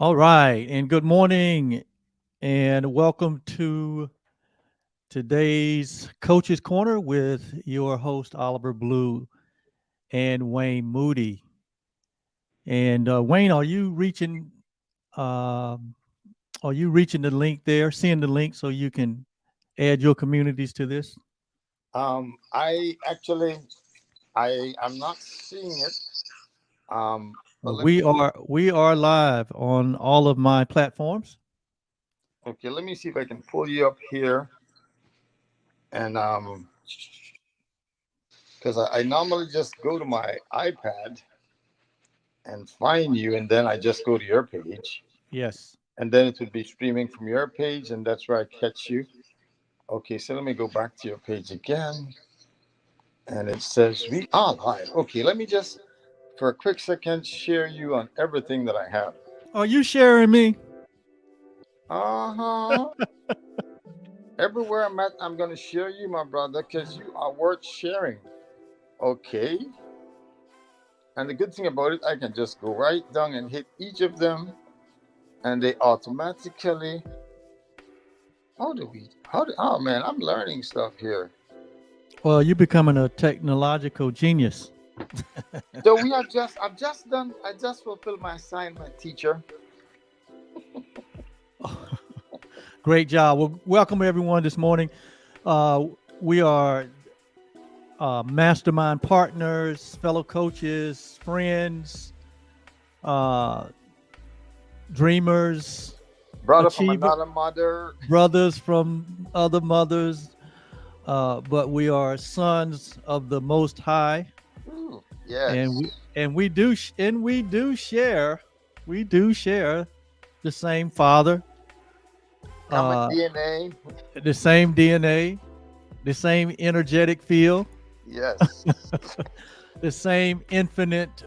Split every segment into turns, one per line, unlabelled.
All right, and good morning, and welcome to today's Coach's Corner with your host Oliver Blue and Wayne Moody. And Wayne, Um, are you reaching the link there? Seeing the link so you can add your communities to this?
I actually I am not seeing it. But let me
We are live on all of my platforms.
okay. Let me see if I can pull you up here, and because I normally just go to my iPad and find you, and then I just go to your page,
Yes.
and then it would be streaming from your page, and that's where I catch you. Okay, so let me go back to your page again, and it says we are live. Okay, let me just for a quick second share you on everything that I have.
Are you sharing me?
Uh huh. Everywhere I'm at, I'm going to share you, my brother, because you are worth sharing. Okay. And the good thing about it, I can just go right down and hit each of them, and they automatically. Oh man, I'm learning stuff here.
Well, you're becoming a technological genius.
So I've just done, I just fulfilled my assignment, teacher.
Great job. Well, welcome everyone this morning. We are mastermind partners, fellow coaches, friends, uh, dreamers,
Brother from
achiever,
another mother.
brothers from other mothers, but we are sons of the Most High,
Ooh,
and
yes.
we do share the same Father,
Common
uh,
DNA.
the same DNA, the same energetic field,
Yes.
the same infinite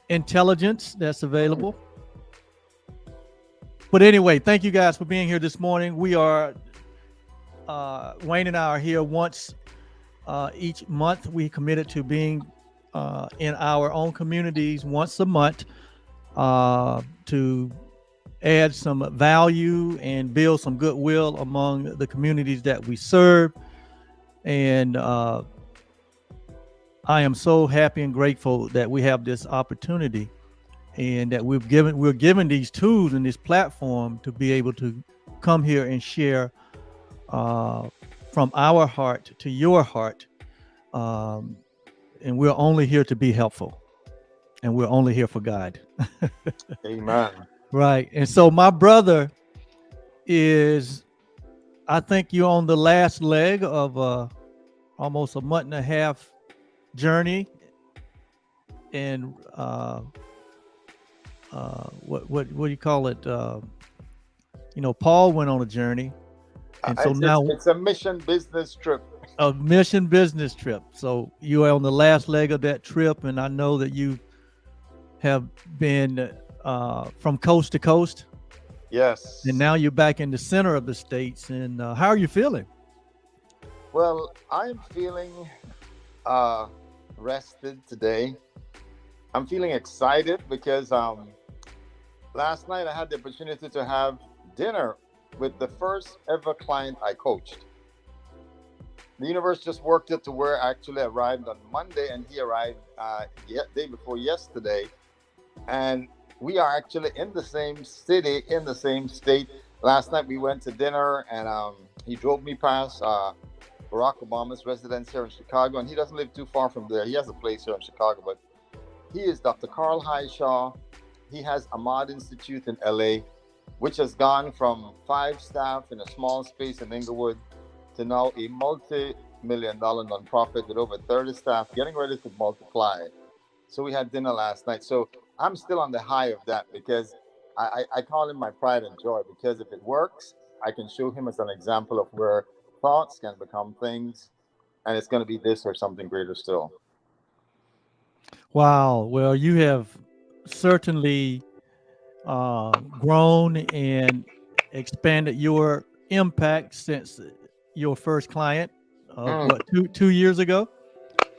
intelligence that's
Mm.
available. But anyway, thank you guys for being here this morning. We are Wayne and I are here once each month. We committed to being in our own communities once a month to add some value and build some goodwill among the communities that we serve. And I am so happy and grateful that we have this opportunity and that we're given these tools and this platform to be able to come here and share uh, from our heart to your heart. Um, and we're only here to be helpful, and we're only here for God.
Amen.
Right. And so my brother is, I think you're on the last leg of almost a month and a half journey. And what do you call it? Paul went on a journey, and so now
It's a mission business trip.
a mission business trip. So you are on the last leg of that trip, and I know that you have been from coast to coast, and
Yes.
now you're back in the center of the states. And how are you feeling?
Well, I'm feeling uh rested today. I'm feeling excited because last night I had the opportunity to have dinner with the first ever client I coached. The universe just worked it to where I actually arrived on Monday and he arrived day before yesterday, and we are actually in the same city, in the same state. Last night we went to dinner, and he drove me past Barack Obama's residence here in Chicago, and he doesn't live too far from there. He has a place here in Chicago, but he is Dr. Carl Highshaw. He has Ahmad Institute in LA, which has gone from 5 staff in a small space in Inglewood to now a multi-million dollar nonprofit with over 30 staff, getting ready to multiply. So we had dinner last night. So I'm still on the high of that because I call him my pride and joy, because if it works, I can show him as an example of where thoughts can become things, and it's going to be this or something greater still.
Wow. Well, you have certainly grown and expanded your impact since your first client of
Mm.
what, 2 years ago.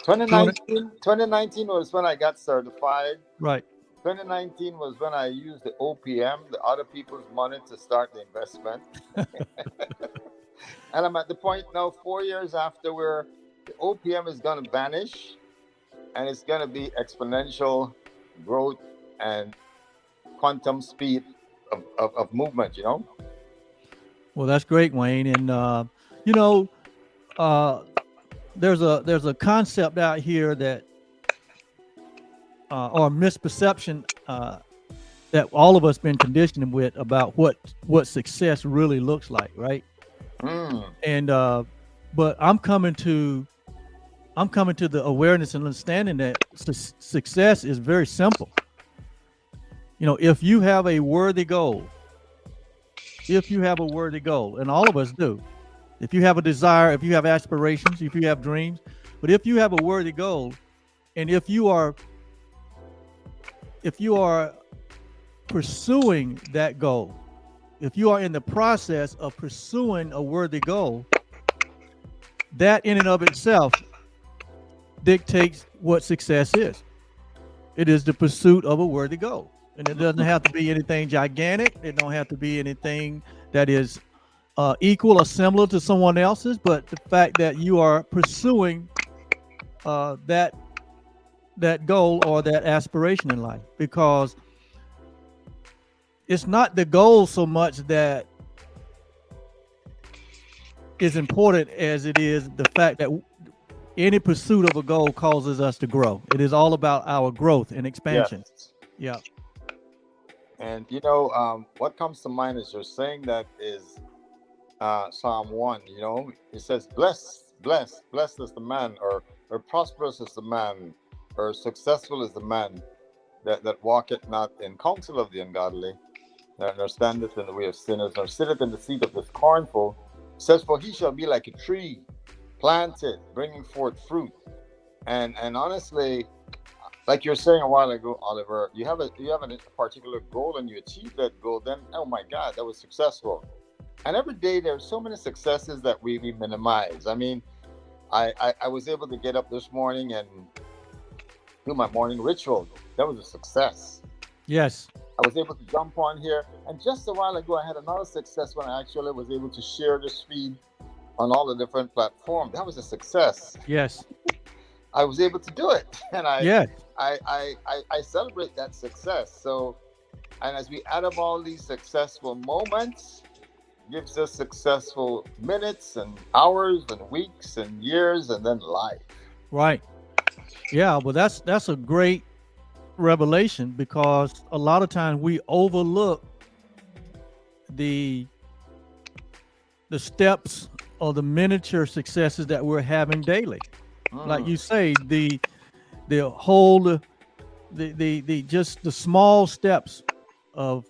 200.
2019 was when I got certified.
Right.
2019 was when I used the OPM, the other people's money, to start the investment. And I'm at the point now, 4 years after, where the OPM is going to vanish and it's going to be exponential growth and quantum speed of movement, you know?
Well, that's great, Wayne. And you know, there's a concept out here that or misperception that all of us been conditioned with about what success really looks like, right? And but I'm coming to the awareness and understanding that success is very simple. You know, if you have a worthy goal, and all of us do, if you have a desire, if you have aspirations, if you have dreams, but if you have a worthy goal, and if you are pursuing that goal, if you are in the process of pursuing a worthy goal, that in and of itself dictates what success is. It is the pursuit of a worthy goal. And it doesn't have to be anything gigantic. It don't have to be anything that is equal or similar to someone else's, but the fact that you are pursuing that goal or that aspiration in life, because it's not the goal so much that is important as it is the fact that any pursuit of a goal causes us to grow. It is all about our growth and expansion.
Yes.
Yeah.
And you know, what comes to mind as you're saying that is Psalm 1. You know, it says, blessed is the man, or prosperous is the man, or successful is the man that walketh not in counsel of the ungodly, nor standeth in the way of sinners, nor sitteth in the seat of the scornful. It says, for he shall be like a tree planted, bringing forth fruit. And honestly, like you're saying a while ago, Oliver, you have a particular goal and you achieve that goal, then oh my God, that was successful. And every day there are so many successes that we minimize. I mean, I was able to get up this morning and do my morning ritual. That was a success.
Yes.
I was able to jump on here, and just a while ago I had another success when I actually was able to share this feed on all the different platforms. That was a success.
Yes.
I was able to do it, and
Yes.
I celebrate that success. So, and as we add up all these successful moments, gives us successful minutes and hours and weeks and years, and then life.
Right. Yeah. Well, that's a great revelation, because a lot of times we overlook the steps or the miniature successes that we're having daily. Like you say, the just the small steps of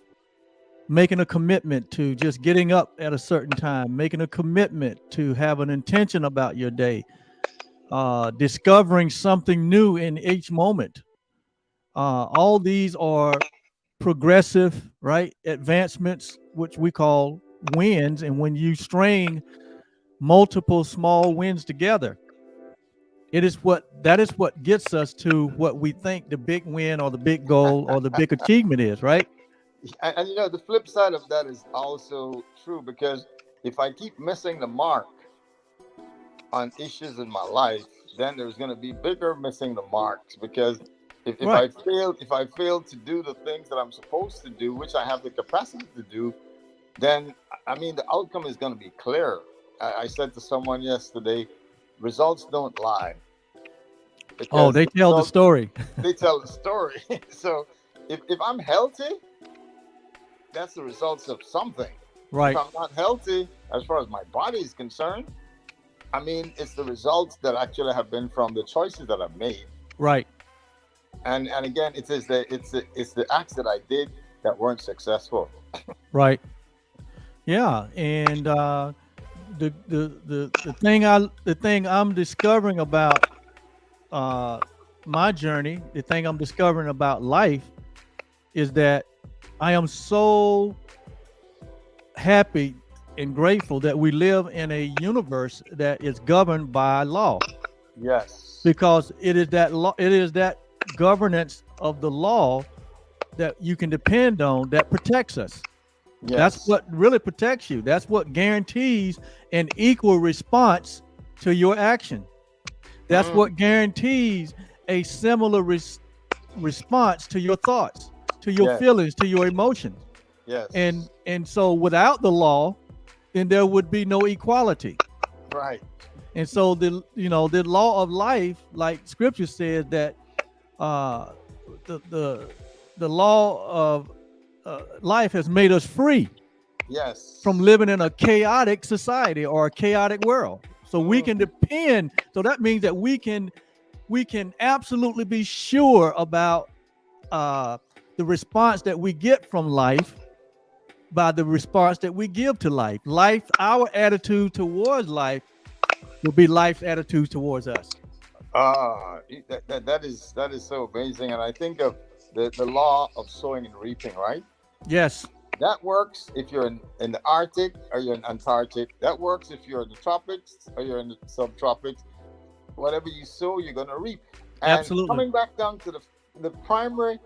making a commitment to just getting up at a certain time, making a commitment to have an intention about your day, discovering something new in each moment. All these are progressive, right? Advancements, which we call wins. And when you string multiple small wins together, that is what gets us to what we think the big win or the big goal or the big achievement is, right?
And you know, the flip side of that is also true, because if I keep missing the mark on issues in my life, then there's going to be bigger missing the marks. Because if
Right.
I fail to do the things that I'm supposed to do, which I have the capacity to do, then I mean the outcome is going to be clear. I said to someone yesterday, results don't lie.
Oh, they tell the story.
They tell the story. So if I'm healthy, that's the results of something.
Right.
If I'm not healthy, as far as my body is concerned, I mean, it's the results that actually have been from the choices that I've made.
Right.
And again, it's the acts that I did that weren't successful.
Right. Yeah. And the thing I'm discovering about my journey, the thing I'm discovering about life, is that I am so happy and grateful that we live in a universe that is governed by law,
Yes.
because it is that law, it is that governance of the law that you can depend on that protects us.
Yes.
That's what really protects you. That's what guarantees an equal response to your action. That's what guarantees a similar response to your thoughts, to your
Yes.
feelings, to your emotions.
Yes.
And so without the law, then there would be no equality.
Right.
And so the law of life, like Scripture says, that the law of life has made us free
Yes.
from living in a chaotic society or a chaotic world. So we can depend. So that means that we can absolutely be sure about the response that we get from life by the response that we give to life. Life, our attitude towards life will be life's attitude towards us.
That is so amazing. And I think of the law of sowing and reaping, right?
Yes.
That works if you're in the Arctic or you're in Antarctic. That works if you're in the tropics or you're in the subtropics. Whatever you sow, you're going to reap. And
Absolutely.
coming back down to the primary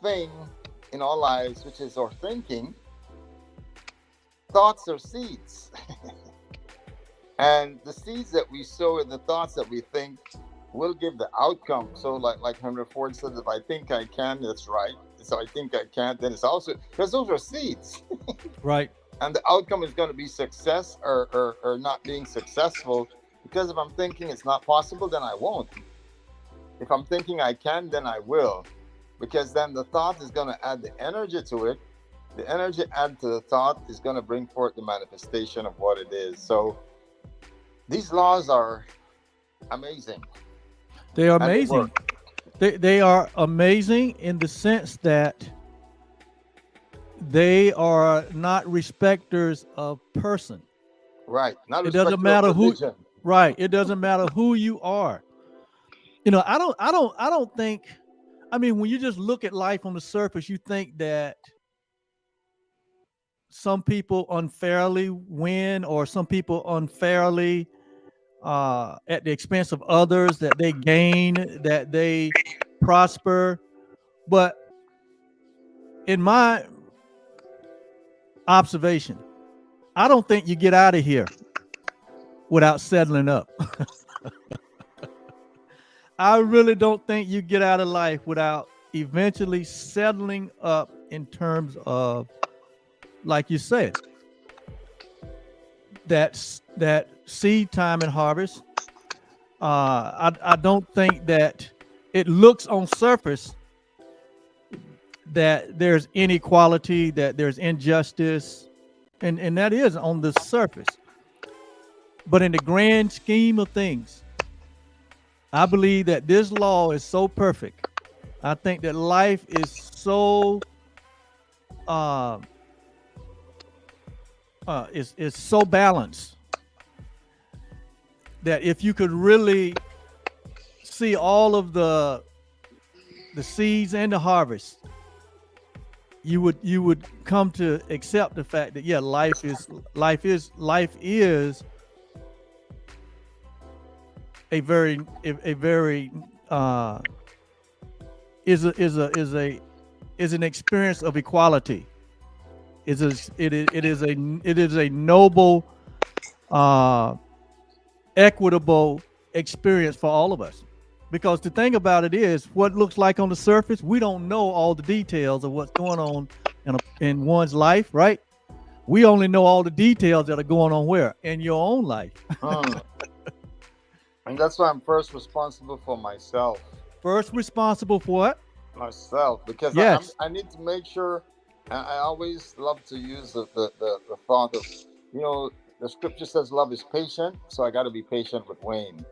thing in our lives, which is our thinking, thoughts are seeds. And the seeds that we sow and the thoughts that we think will give the outcome. So like Henry Ford said, if I think I can, that's right. So I think I can't, then it's also, because those are seeds.
Right.
And the outcome is going to be success or not being successful. Because if I'm thinking it's not possible, then I won't. If I'm thinking I can, then I will. Because then the thought is going to add the energy to it. The energy added to the thought is going to bring forth the manifestation of what it is. So these laws are amazing.
They are
And they
amazing.
work.
They are amazing in the sense that they are not respecters of person.
Right. Not
It doesn't
respecting of
matter who.
religion.
Right. It doesn't matter who you are. I don't think. I mean, when you just look at life on the surface, you think that some people unfairly win, or some people unfairly at the expense of others, that they gain, that they prosper. But in my observation, I don't think you get out of here without settling up. I really don't think you get out of life without eventually settling up in terms of, like you said, that seed time and harvest. I don't think that it looks on surface that there's inequality, that there's injustice, and that is on the surface. But in the grand scheme of things, I believe that this law is so perfect. I think that life is so is so balanced that if you could really see all of the seeds and the harvest, you would come to accept the fact that life is a very is an experience of equality. It is a noble, equitable experience for all of us. Because the thing about it is, what looks like on the surface, we don't know all the details of what's going on in one's life, right? We only know all the details that are going on where? In your own life.
And that's why I'm first responsible for myself.
First responsible for what?
Myself, because
yes.
I need to make sure. I always love to use the thought of, the scripture says love is patient, so I got to be patient with Wayne.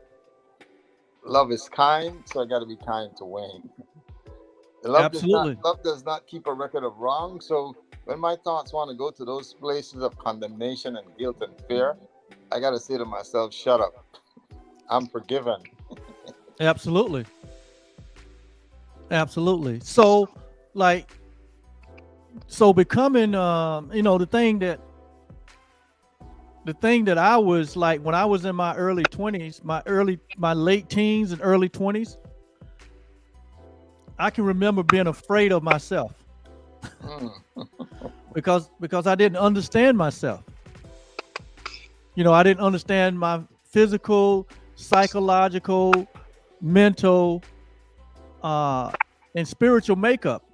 Love is kind, so I got to be kind to Wayne.
Absolutely.
Love does not keep a record of wrong. So when my thoughts want to go to those places of condemnation and guilt and fear, I got to say to myself, shut up. I'm forgiven.
Absolutely. So becoming, the thing that I was like, when I was in my early 20s, my late teens and early 20s, I can remember being afraid of myself.
Mm.
because I didn't understand myself. I didn't understand my physical, psychological, mental, uh, and spiritual makeup.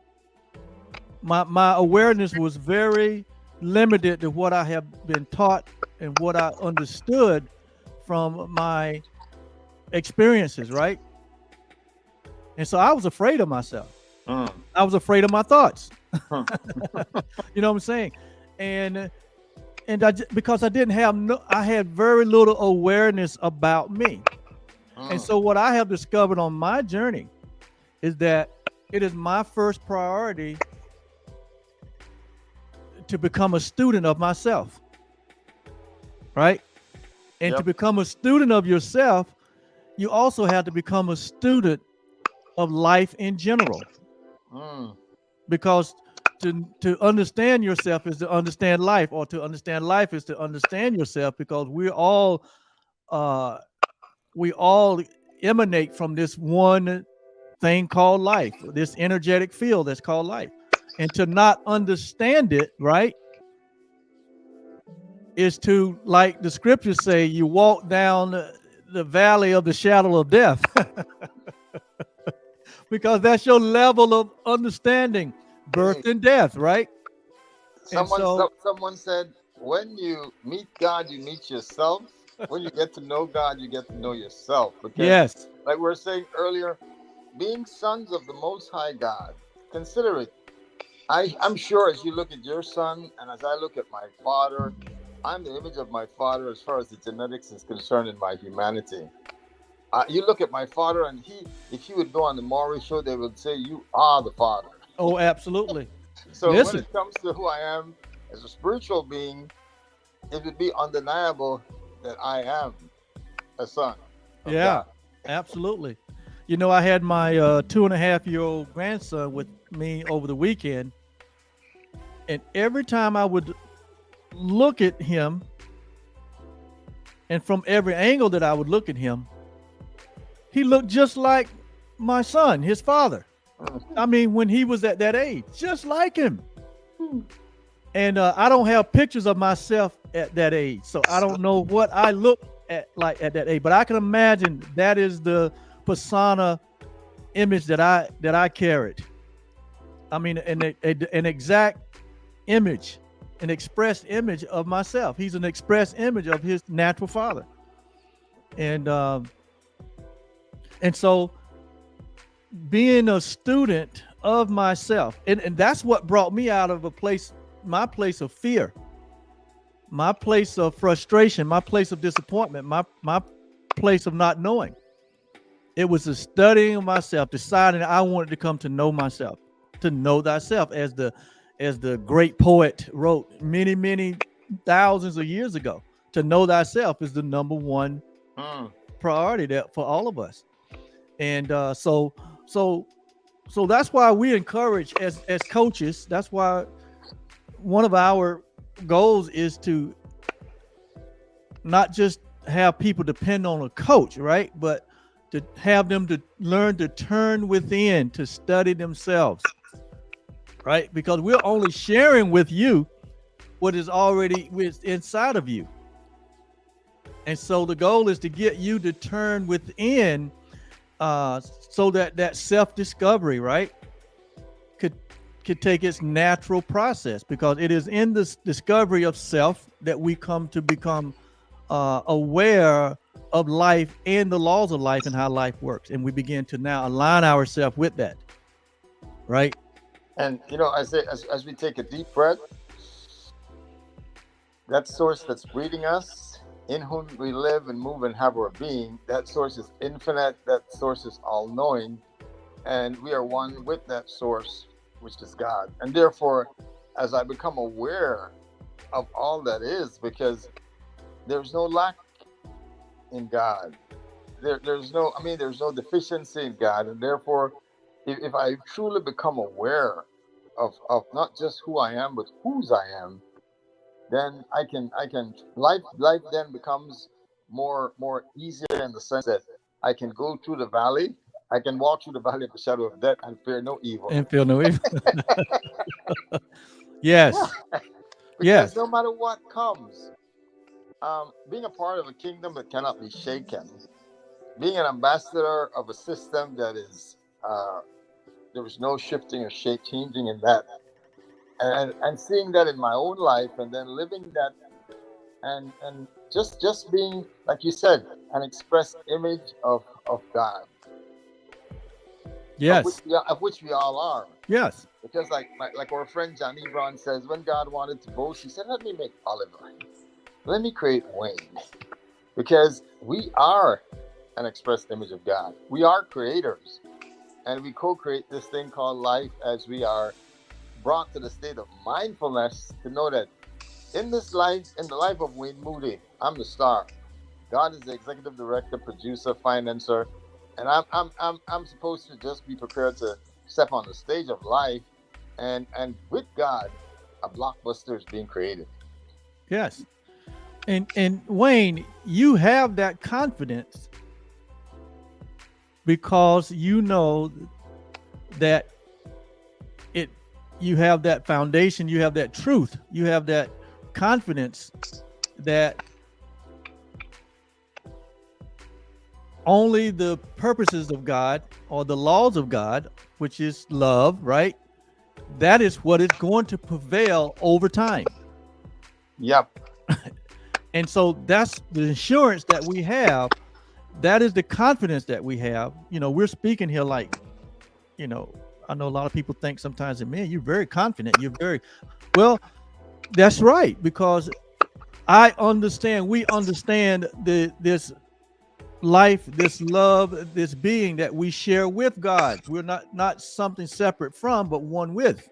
My awareness was very limited to what I have been taught and what I understood from my experiences, right? And so I was afraid of myself.
Mm.
I was afraid of my thoughts.
Hmm.
You know what I'm saying? And because I didn't have I had very little awareness about me. And
Mm.
so what I have discovered on my journey is that it is my first priority to become a student of myself, right? And to
Yep.
become a student of yourself, you also have to become a student of life in general,
Mm.
because to understand yourself is to understand life, or to understand life is to understand yourself, because uh we all emanate from this one thing called life, this energetic field that's called life. And to not understand it, right, is to, like the scriptures say, you walk down the valley of the shadow of death, because that's your level of understanding, birth
Hey,
and death, right? And
someone
so,
someone said when you meet God, you meet yourself. When you get to know God, you get to know yourself. Because,
yes,
like we were saying earlier, being sons of the Most High God, consider it. I'm sure as you look at your son and as I look at my father, I'm the image of my father as far as the genetics is concerned in my humanity. You look at my father, and if he would go on the Maury show, they would say, "You are the father."
oh, absolutely.
So when
Listen,
it comes to who I am as a spiritual being, it would be undeniable that I am a son of
yeah,
God.
absolutely. I had my 2.5-year-old grandson with me over the weekend, and every time I would look at him, and from every angle that I would look at him, he looked just like my son, his father. I mean, when he was at that age, just like him. And I don't have pictures of myself at that age, so I don't know what I look at like at that age. But I can imagine that is the persona image that I carried. I mean, an exact image, an expressed image of myself. He's an expressed image of his natural father, and so being a student of myself, and that's what brought me out of my place of fear, my place of frustration, my place of disappointment, my place of not knowing. It was the studying of myself, deciding I wanted to come to know myself, to know thyself, as the great poet wrote many thousands of years ago. To know thyself is the number one
Mm.
priority that for all of us. And so so that's why we encourage as coaches. That's why one of our goals is to not just have people depend on a coach, right? But to have them to learn to turn within, to study themselves, right? Because we're only sharing with you what is already inside of you. And so the goal is to get you to turn within, so that self-discovery, right, could could take its natural process, because it is in this discovery of self that we come to become aware of life and the laws of life and how life works, and we begin to now align ourselves with that, right?
And I say, as we take a deep breath, that source that's breathing us, in whom we live and move and have our being, that source is infinite, that source is all knowing, and we are one with that source, which is God. And therefore, as I become aware of all that is, because there's no lack in God. There's no deficiency in God. And therefore, if I truly become aware of not just who I am, but whose I am, then I can life then becomes more easier in the sense that I can go through the valley I can walk through the valley of the shadow of death and fear no evil.
And feel no evil. Yes.
Because
Yes.
no matter what comes, being a part of a kingdom that cannot be shaken, being an ambassador of a system that is, there is no shifting or changing in that, and seeing that in my own life, and then living that, and just being, like you said, an express image of God,
Yes.
of which we all are.
Yes.
Because like our friend Johnny Brown says, when God wanted to boast, he said, "Let me make Oliver. Let me create Wayne." Because we are an express image of God. We are creators. And we co-create this thing called life as we are brought to the state of mindfulness to know that in this life, in the life of Wayne Moody, I'm the star. God is the executive director, producer, financer, and I'm supposed to just be prepared to step on the stage of life, and with God, a blockbuster is being created.
Yes. And Wayne, you have that confidence because you know that you have that foundation, you have that truth, you have that confidence that only the purposes of God or the laws of God, which is love, right? That is what is going to prevail over time.
Yep.
And so that's the assurance that we have. That is the confidence that we have. You know, we're speaking here like, you know, I know a lot of people think sometimes that, man, you're very confident. You're very, well, that's right. Because we understand this life, this love, this being that we share with God. We're not something separate from, but one with.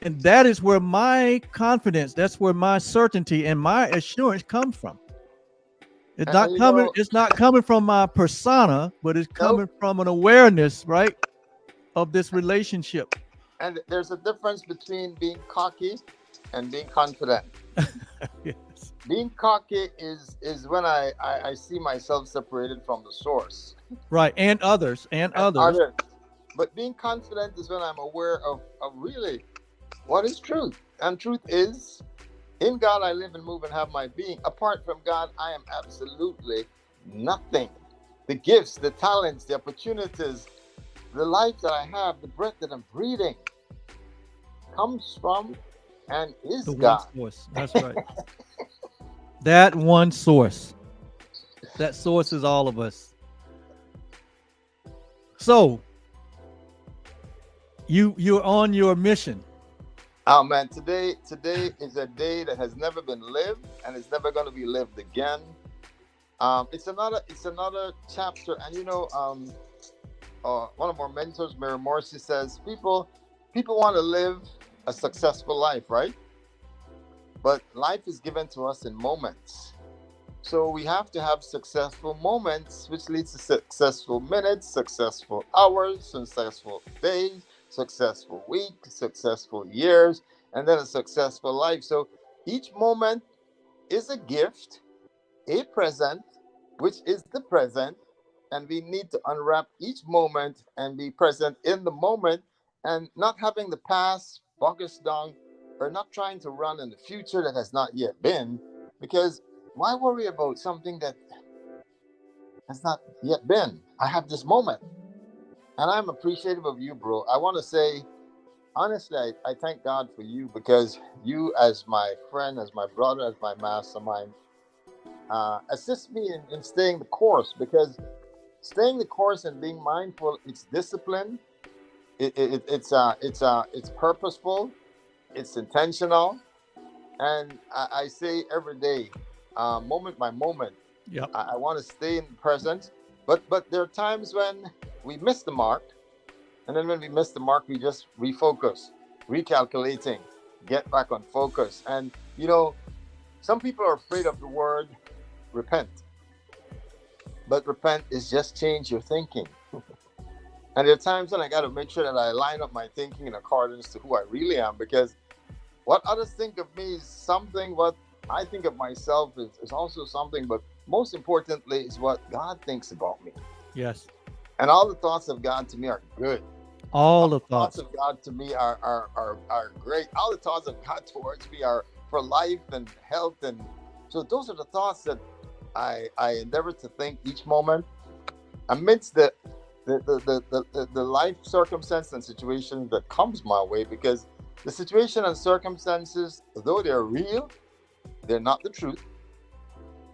And that is where my confidence, that's where my certainty and my assurance comes from. It's not coming from my persona, but it's coming from an awareness, right, of this relationship.
And there's a difference between being cocky and being confident.
Yes.
Being cocky is when I see myself separated from the source.
Right, and others.
But being confident is when I'm aware of really what is truth. And truth is, in God I live and move and have my being. Apart from God, I am absolutely nothing. The gifts, the talents, the opportunities, the life that I have, the breath that I'm breathing comes from and is
the
God.
One source. That's right. That one source. That source is all of us. So you're on your mission.
Oh man, today is a day that has never been lived and it's never going to be lived again. It's another chapter, and you know, one of our mentors, Mary Morrissey, says people want to live a successful life, right? But life is given to us in moments. So we have to have successful moments, which leads to successful minutes, successful hours, successful days, successful weeks, successful years, and then a successful life. So each moment is a gift, a present, which is the present, and we need to unwrap each moment and be present in the moment, and not having the past bog us down, or not trying to run in the future that has not yet been, because why worry about something that has not yet been? I have this moment, and I'm appreciative of you, bro. I want to say, honestly, I thank God for you, because you, as my friend, as my brother, as my mastermind, assist me in staying the course, because staying the course and being mindful, it's discipline, it's purposeful, it's intentional, and I say every day, moment by moment,
Yep.
I want to stay in the present, but there are times when we miss the mark, and then when we miss the mark, we just refocus, recalculating, get back on focus. And you know, some people are afraid of the word repent, but repent is just change your thinking. And there are times when I got to make sure that I line up my thinking in accordance to who I really am, because what others think of me is something, what I think of myself is also something, but most importantly is what God thinks about me.
Yes.
And all the thoughts of God to me are good.
All
All
the
the thoughts
thoughts.
of God to me are great. All the thoughts of God towards me are for life and health. And so those are the thoughts that I endeavor to think each moment amidst the life circumstance and situations that comes my way, because the situation and circumstances, though they're real, they're not the truth,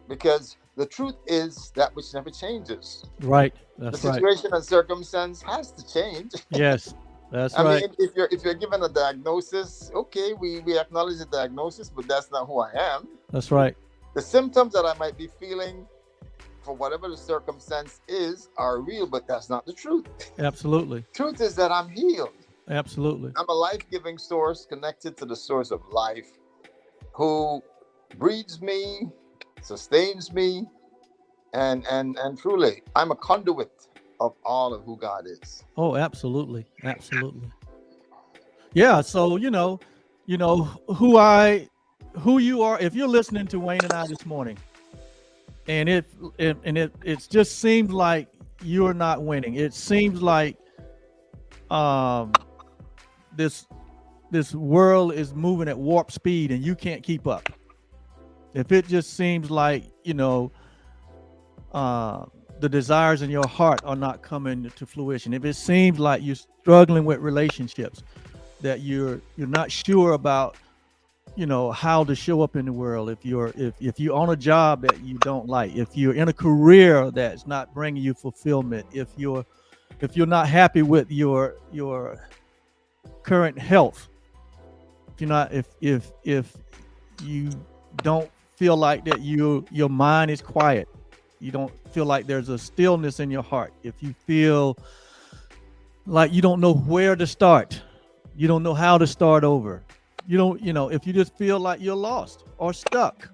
because the truth is that which never changes.
Right.
The
That's right.
situation and circumstance has to change.
Yes. That's
I mean,
right.
if you're given a diagnosis, okay, we acknowledge the diagnosis, but that's not who I am.
That's right.
The symptoms that I might be feeling for whatever the circumstance is are real, but that's not the truth.
Absolutely.
Truth is that I'm healed.
Absolutely.
I'm a life-giving source connected to the source of life, who breeds me, sustains me, and truly, I'm a conduit of all of who God is.
Oh, absolutely. Absolutely. Yeah. So, who you are, if you're listening to Wayne and I this morning, and it just seems like you're not winning. It seems like um this this world is moving at warp speed and you can't keep up. If it just seems like, uh the desires in your heart are not coming to fruition, if it seems like you're struggling with relationships, that you're not sure about, how to show up in the world, if you're on a job that you don't like, if you're in a career that's not bringing you fulfillment, if you're not happy with your current health, if you're not if you don't feel like that your mind is quiet, you don't feel like there's a stillness in your heart, if you feel like you don't know where to start, you don't know how to start over, if you just feel like you're lost or stuck.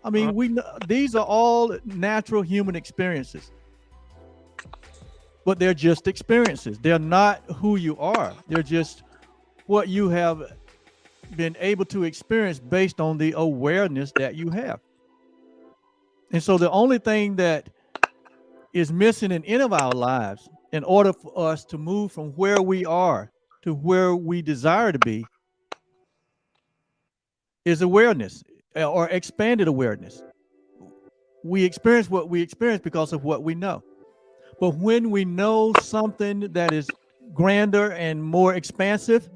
I mean, we know these are all natural human experiences, but they're just experiences. They're not who you are. They're just what you have been able to experience based on the awareness that you have. And so the only thing that is missing in any of our lives in order for us to move from where we are to where we desire to be is awareness, or expanded awareness. We experience what we experience because of what we know. But when we know something that is grander and more expansive,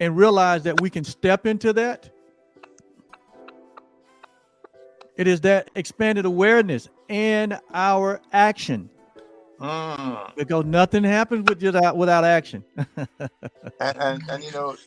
and realize that we can step into that, it is that expanded awareness and our action,
Mm.
because nothing happens without action.
And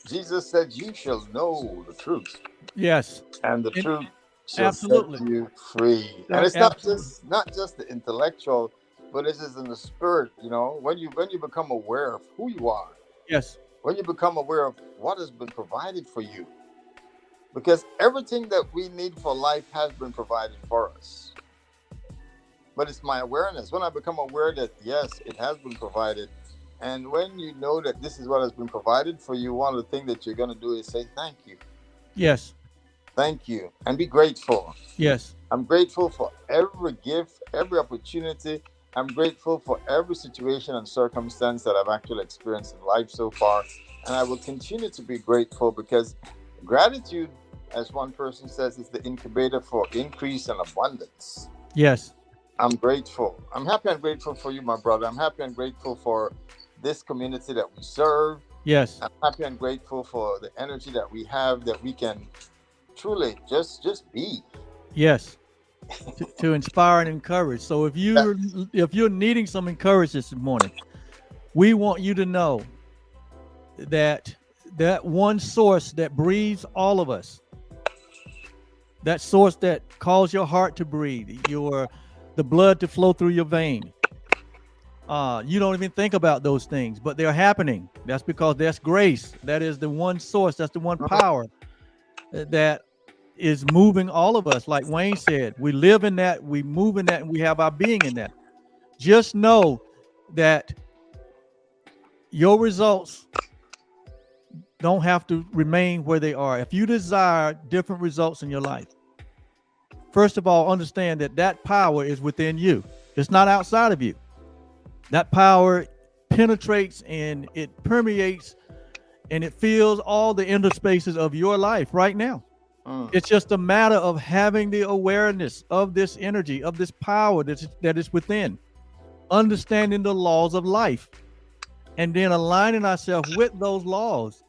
Jesus said, "You shall know the truth,
Yes,
and the
and
truth shall set
absolutely.
you free." And it's
Absolutely.
not just the intellectual, but it is in the spirit. When you become aware of who you are,
Yes.
when you become aware of what has been provided for you, because everything that we need for life has been provided for us. But it's my awareness. When I become aware that yes, it has been provided, and when you know that this is what has been provided for you, one of the things that you're going to do is say
Yes.
thank you, and be grateful.
Yes.
I'm grateful for every gift, every opportunity. I'm grateful for every situation and circumstance that I've actually experienced in life so far. And I will continue to be grateful, because gratitude, as one person says, is the incubator for increase and abundance.
Yes.
I'm grateful. I'm happy and grateful for you, my brother. I'm happy and grateful for this community that we serve.
Yes.
I'm happy and grateful for the energy that we have, that we can truly just be.
Yes. To inspire and encourage. So if you're needing some encouragement this morning, we want you to know that one source that breathes all of us, that source that calls your heart to breathe, the blood to flow through your vein. You don't even think about those things, but they're happening. That's because that's grace. That is the one source. That's the one power that is moving all of us. Like Wayne said, we live in that, we move in that, and we have our being in that. Just know that your results don't have to remain where they are. If you desire different results in your life, first of all, understand that power is within you. It's not outside of you. That power penetrates and it permeates and it fills all the interspaces of your life right now. It's just a matter of having the awareness of this energy, of this power that is within, understanding the laws of life, and then aligning ourselves with those laws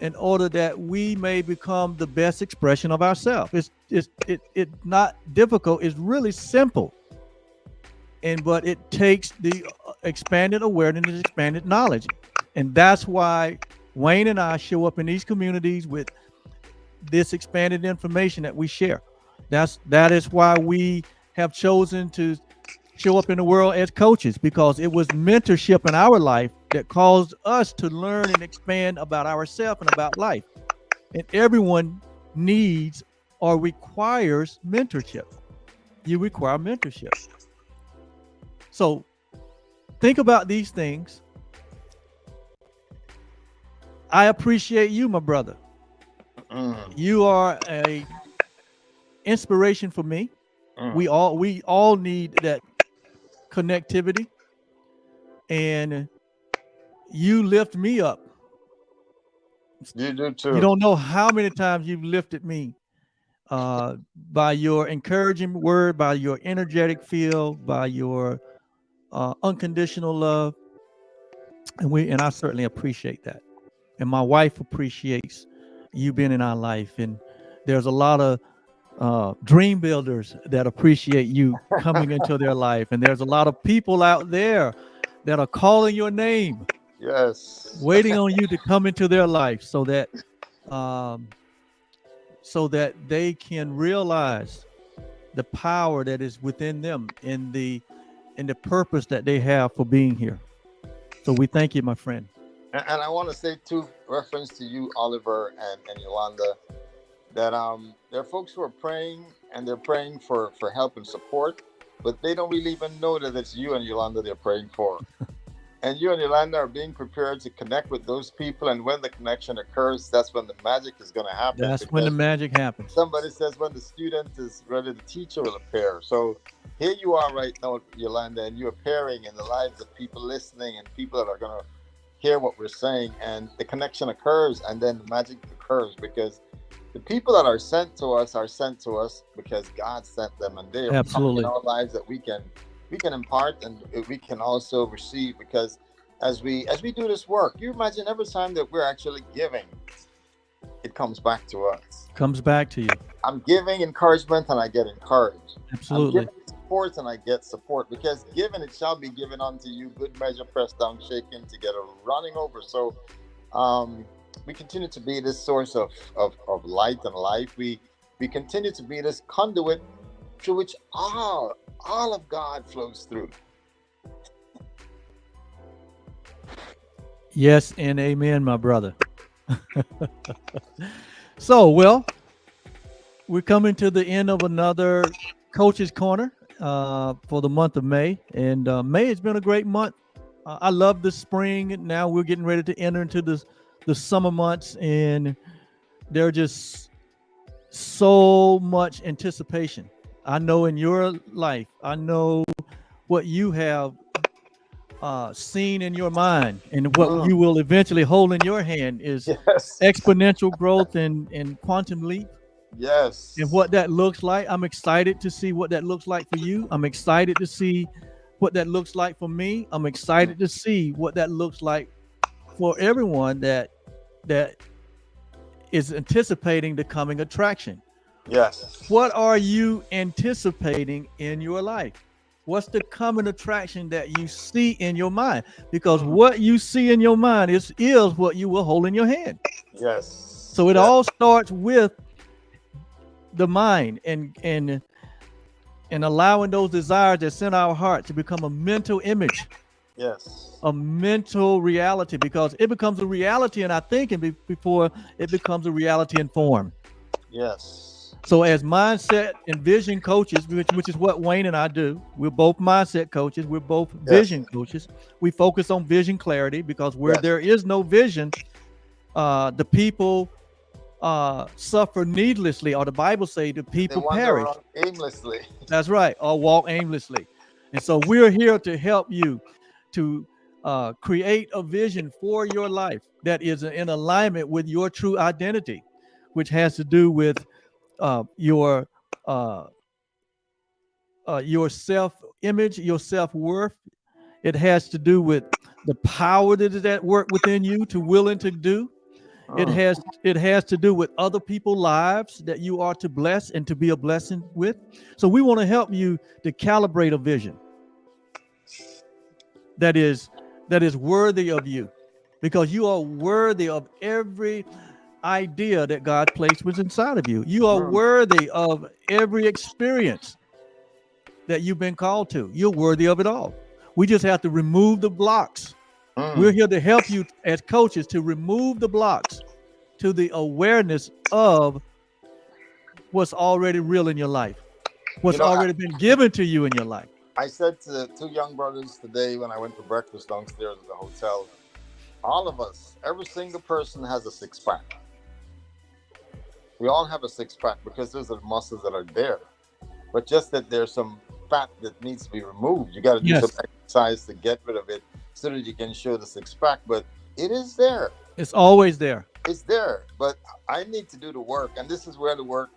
in order that we may become the best expression of ourselves. It's not difficult. It's really simple. But it takes the expanded awareness and expanded knowledge. And that's why Wayne and I show up in these communities with this expanded information that we share. That is why we have chosen to show up in the world as coaches, because it was mentorship in our life that caused us to learn and expand about ourselves and about life. And everyone needs or requires mentorship. You require mentorship. So think about these things. I appreciate you, my brother. You are a inspiration for me. We all need that connectivity, and you lift me up.
You do too.
You don't know how many times you've lifted me by your encouraging word, by your energetic feel, by your unconditional love, and I certainly appreciate that. And my wife appreciates you being in our life. And there's a lot of dream builders that appreciate you coming into their life. And there's a lot of people out there that are calling your name,
yes,
waiting on you to come into their life so that they can realize the power that is within them and the purpose that they have for being here. So we thank you, my friend.
And I want to say too, reference to you, Oliver and Yolanda, that there are folks who are praying, and they're praying for help and support, but they don't really even know that it's you and Yolanda they're praying for. And you and Yolanda are being prepared to connect with those people, and when the connection occurs, that's when the magic is going to happen.
That's when the magic happens.
Somebody says when the student is ready, the teacher will appear. So here you are right now, Yolanda, and you're appearing in the lives of people listening and people that are going to hear what we're saying, and the connection occurs, and then the magic occurs, because the people that are sent to us because God sent them, and they are
absolutely
in our lives that we can impart and we can also receive, because as we do this work, you imagine every time that we're actually giving, it comes back to us.
Comes back to you. I'm
giving encouragement and I get encouraged.
Absolutely.
I'm giving support and I get support, because given it shall be given unto you, good measure, pressed down, shaken together, running over. So we continue to be this source of light and life. We continue to be this conduit through which all of God flows through.
Yes and amen, my brother. So, well, we're coming to the end of another Coach's Corner for the month of May. And May has been a great month. I love the spring. Now we're getting ready to enter into the summer months, and there's just so much anticipation. I know in your life, I know what you have seen in your mind, and what you will eventually hold in your hand is exponential growth and quantum leap.
Yes.
And what that looks like. I'm excited to see what that looks like for you. I'm excited to see what that looks like for me. I'm excited to see what that looks like for everyone that is anticipating the coming attraction.
Yes.
What are you anticipating in your life? What's the coming attraction that you see in your mind? Because what you see in your mind is what you will hold in your hand.
Yes.
So it all starts with the mind and allowing those desires that's in our heart to become a mental image.
Yes.
A mental reality, because it becomes a reality in our thinking before it becomes a reality in form.
Yes.
So as mindset and vision coaches, which is what Wayne and I do, we're both mindset coaches. We're both vision coaches. We focus on vision clarity, because where there is no vision, the people suffer needlessly, or the Bible say the people perish
aimlessly.
That's right, or walk aimlessly. And so we're here to help you to create a vision for your life that is in alignment with your true identity, which has to do with uh, your uh, your self-image, your self-worth. It has to do with the power that is at work within you to willing to do. It
Mm.
has to do with other people's lives that you are to bless and to be a blessing with. So we want to help you to calibrate a vision that is worthy of you, because you are worthy of every idea that God placed within inside of you. You are
Mm.
worthy of every experience that you've been called to. You're worthy of it all. We just have to remove the blocks. We're
Mm.
here to help you as coaches to remove the blocks to the awareness of what's already real in your life, what's
You know,
already been given to you in your life.
I said to the two young brothers today when I went for breakfast downstairs at the hotel, all of us, every single person has a six pack. We all have a six pack because there's the muscles that are there. But just that there's some fat that needs to be removed. You got to do
Yes.
some exercise to get rid of it so that you can show the six pack. But it is there.
It's always there.
It's there. But I need to do the work. And this is where the work,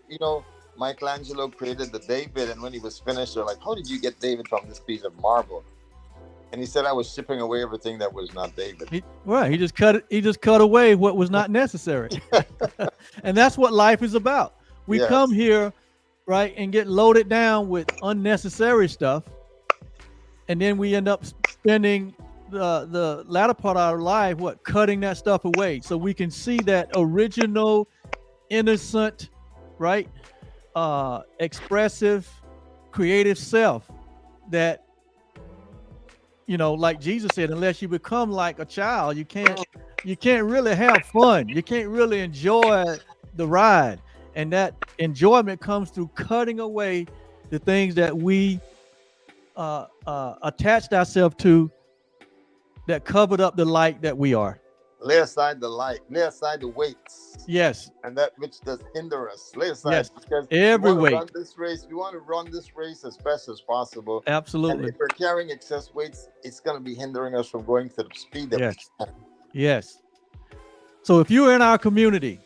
Michelangelo created the David. And when he was finished, they're like, how did you get David from this piece of marble? And he said, I was shipping away everything that was not David.
He just cut away what was not necessary. And that's what life is about. We
Yes.
come here, right, and get loaded down with unnecessary stuff, and then we end up spending the latter part of our life cutting that stuff away so we can see that original, innocent, right, expressive, creative self that, like Jesus said, unless you become like a child, you can't really have fun. You can't really enjoy the ride. And that enjoyment comes through cutting away the things that we attached ourselves to that covered up the light that we are.
Lay aside the light, lay aside the weights.
Yes.
And that which does hinder us. Lay aside,
Yes.
because
Every
we
weight.
want to run this race. We want to run this race as best as possible. And
Absolutely.
if we're carrying excess weights, it's going to be hindering us from going to the speed that
Yes.
we can.
Yes. So if you're in our community,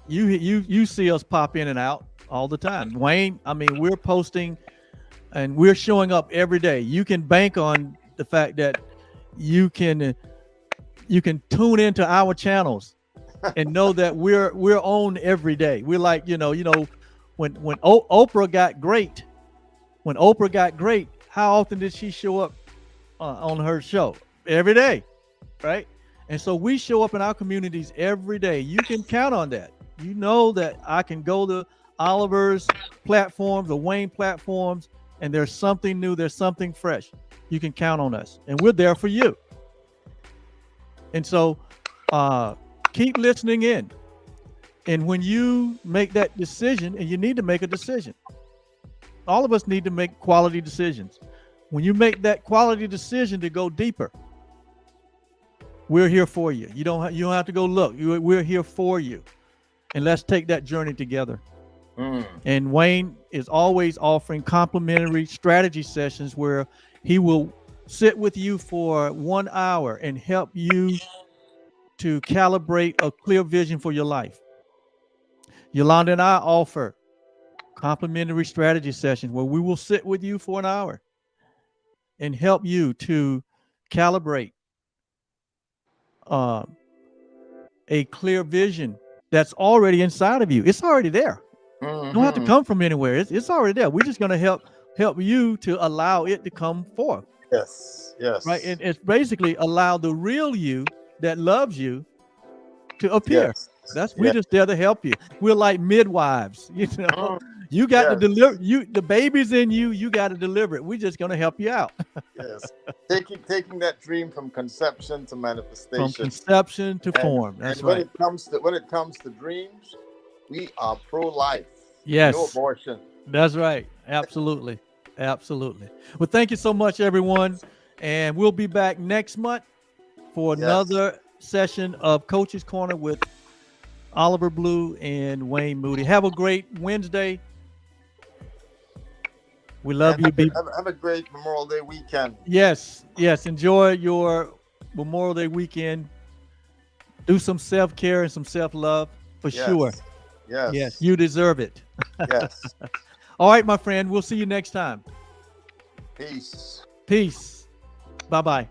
you see us pop in and out all the time. Wayne, I mean, we're posting and we're showing up every day. You can bank on the fact that you can tune into our channels and know that we're on every day. We're like, when Oprah got great, how often did she show up on her show? Every day, right? And so we show up in our communities every day. You can count on that. You know that I can go to Oliver's platforms, the Wayne platforms, and there's something new, there's something fresh. You can count on us, and we're there for you. And so keep listening in. And when you make that decision, and you need to make a decision, all of us need to make quality decisions. When you make that quality decision to go deeper, we're here for you. You don't have to go look. We're here for you. And let's take that journey together. And Wayne is always offering complimentary strategy sessions where he will sit with you for 1 hour and help you to calibrate a clear vision for your life. Yolanda and I offer complimentary strategy sessions where we will sit with you for 1 hour and help you to calibrate a clear vision that's already inside of you. It's already there. You don't have to come from anywhere. It's already there. We're just going to help you to allow it to come forth.
Yes.
Right. And it's basically allow the real you that loves you to appear.
Yes.
We're just there to help you. We're like midwives. You got to deliver the baby's in you. You got to deliver it. We're just going to help you out.
Yes. Taking that dream from conception to manifestation.
From conception to form. That's
and
right.
When it comes to dreams, we are pro-life.
Yes.
No abortion.
That's right. Absolutely. Absolutely. Well, thank you so much, everyone. And we'll be back next month for another session of Coach's Corner with Oliver Blue and Wayne Moody. Have a great Wednesday. We love
And
you. Be
have a great Memorial Day weekend.
yes, yes. Enjoy your Memorial Day weekend. Do some self-care and some self-love for sure.
Yes. Yes.
Yes, you deserve it.
Yes.
All right, my friend. We'll see you next time.
Peace.
Peace. Bye-bye.